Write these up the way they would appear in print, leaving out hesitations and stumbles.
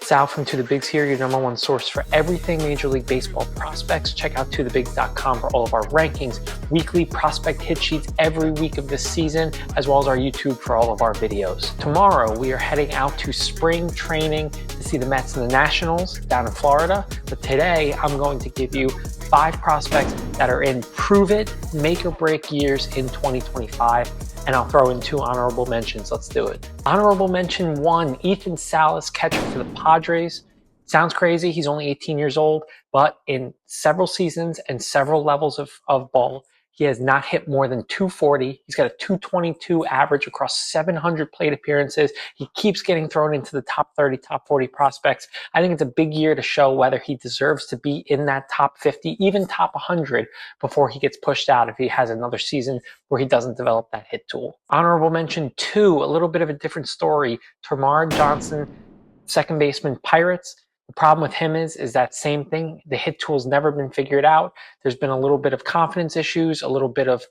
Sal from To The Bigs here, your #1 source for everything Major League Baseball prospects. Check out tothebigs.com for all of our rankings, weekly prospect hit sheets every week of this season, as well as our YouTube for all of our videos. Tomorrow, we are heading out to spring training to see the Mets and the Nationals down in Florida. But today, I'm going to give you 5 prospects that are in prove-it, make-or-break years in 2025. And I'll throw in 2 honorable mentions. Let's do it. Honorable mention 1, Ethan Salas, catcher for the Padres. Sounds crazy. He's only 18 years old, but in several seasons and several levels of ball, he has not hit more than 240. He's got a 222 average across 700 plate appearances. He keeps getting thrown into the top 30, top 40 prospects. I think it's a big year to show whether he deserves to be in that top 50, even top 100, before he gets pushed out if he has another season where he doesn't develop that hit tool. Honorable mention 2, a little bit of a different story. Termarr Johnson, second baseman, Pirates. The problem with him is that same thing. The hit tool's never been figured out. There's been a little bit of confidence issues, a little bit of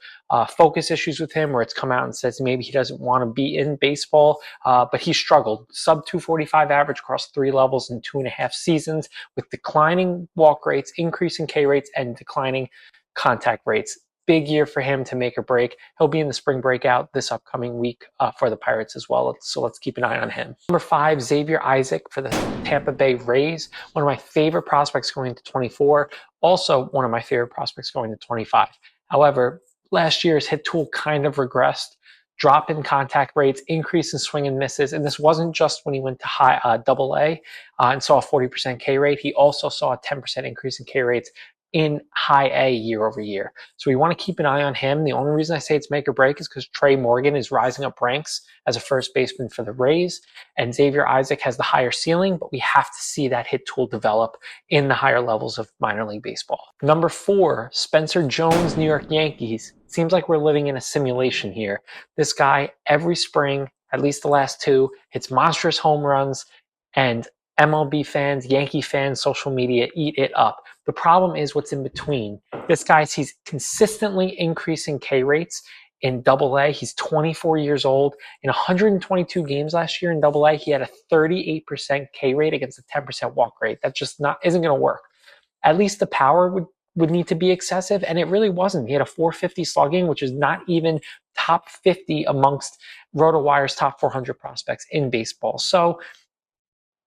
focus issues with him where it's come out and says maybe he doesn't want to be in baseball, but he struggled. Sub 245 average across 3 levels in 2.5 seasons with declining walk rates, increasing K rates, and declining contact rates. Big year for him to make or break. He'll be in the spring breakout this upcoming week for the Pirates as well, so let's keep an eye on him. Number 5, Xavier Isaac for the Tampa Bay Rays. One of my favorite prospects going into 24. Also one of my favorite prospects going to 25. However, last year's hit tool kind of regressed. Drop in contact rates, increase in swing and misses, and this wasn't just when he went to high AA and saw a 40% K rate. He also saw a 10% increase in K rates in high A year over year. So we want to keep an eye on him. The only reason I say it's make or break is because Trey Morgan is rising up ranks as a first baseman for the Rays, and Xavier Isaac has the higher ceiling, but we have to see that hit tool develop in the higher levels of minor league baseball. Number 4, Spencer Jones, New York Yankees. Seems like we're living in a simulation here. This guy, every spring, at least the last 2, hits monstrous home runs, and MLB fans, Yankee fans, social media eat it up. The problem is what's in between. This guy, he's consistently increasing K rates in AA. He's 24 years old. In 122 games last year in AA, he had a 38% K rate against a 10% walk rate. That just isn't going to work. At least the power would need to be excessive, and it really wasn't. He had a 450 slugging, which is not even top 50 amongst RotoWire's top 400 prospects in baseball. So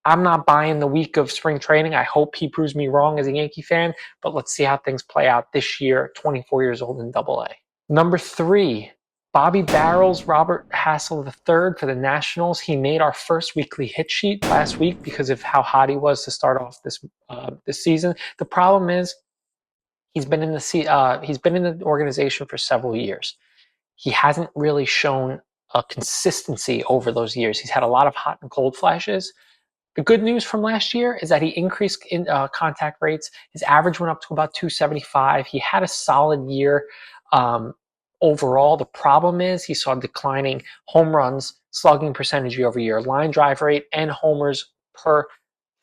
I'm not buying the week of spring training. I hope he proves me wrong as a Yankee fan, but let's see how things play out this year, 24 years old in AA. Number 3, Bobby Barrels, Robert Hassel III for the Nationals. He made our first weekly hit sheet last week because of how hot he was to start off this season. The problem is he's been in the organization for several years. He hasn't really shown a consistency over those years. He's had a lot of hot and cold flashes. The good news from last year is that he increased in contact rates. His average went up to about 275. He had a solid year overall. The problem is he saw declining home runs, slugging percentage year over year, line drive rate, and homers per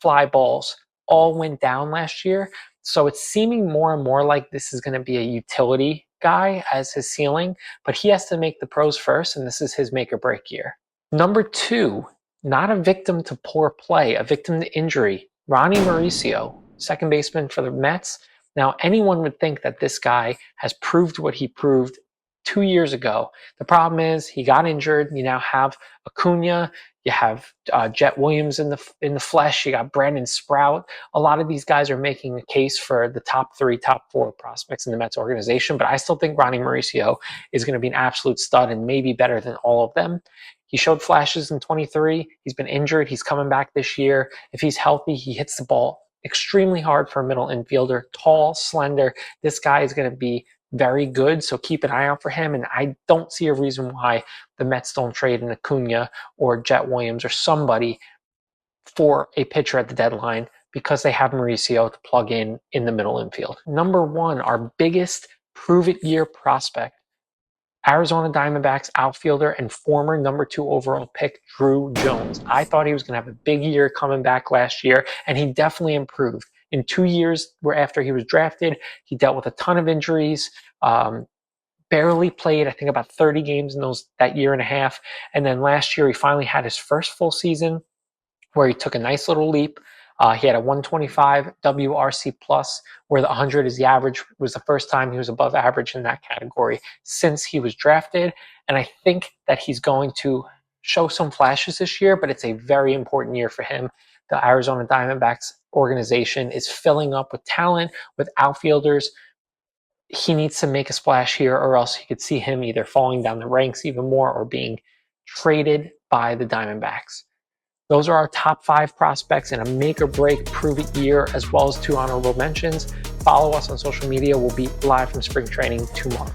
fly balls all went down last year. So it's seeming more and more like this is going to be a utility guy as his ceiling, but he has to make the pros first, and this is his make or break year. Number 2, not a victim to poor play, a victim to injury. Ronnie Mauricio, second baseman for the Mets. Now, anyone would think that this guy has proved what he proved 2 years ago. The problem is he got injured. You now have Acuna. You have Jet Williams in the flesh. You got Brandon Sprout. A lot of these guys are making a case for the top 3, top 4 prospects in the Mets organization, but I still think Ronnie Mauricio is going to be an absolute stud and maybe better than all of them. He showed flashes in 23. He's been injured. He's coming back this year. If he's healthy, he hits the ball extremely hard for a middle infielder. Tall, slender. This guy is going to be very good, so keep an eye out for him. And I don't see a reason why the Mets don't trade an Acuna or Jet Williams or somebody for a pitcher at the deadline because they have Mauricio to plug in the middle infield. Number 1, our biggest prove-it year prospect, Arizona Diamondbacks outfielder and former number 2 overall pick, Drew Jones. I thought he was going to have a big year coming back last year, and he definitely improved. In 2 years after he was drafted, he dealt with a ton of injuries, barely played, I think, about 30 games in that year and a half. And then last year, he finally had his first full season where he took a nice little leap. He had a 125 WRC plus, where the 100 is the average. It was the first time he was above average in that category since he was drafted. And I think that he's going to show some flashes this year, but it's a very important year for him. The Arizona Diamondbacks organization is filling up with talent, with outfielders. He needs to make a splash here, or else you could see him either falling down the ranks even more or being traded by the Diamondbacks. Those are our top 5 prospects in a make or break prove it year, as well as 2 honorable mentions. Follow us on social media. We'll be live from spring training tomorrow.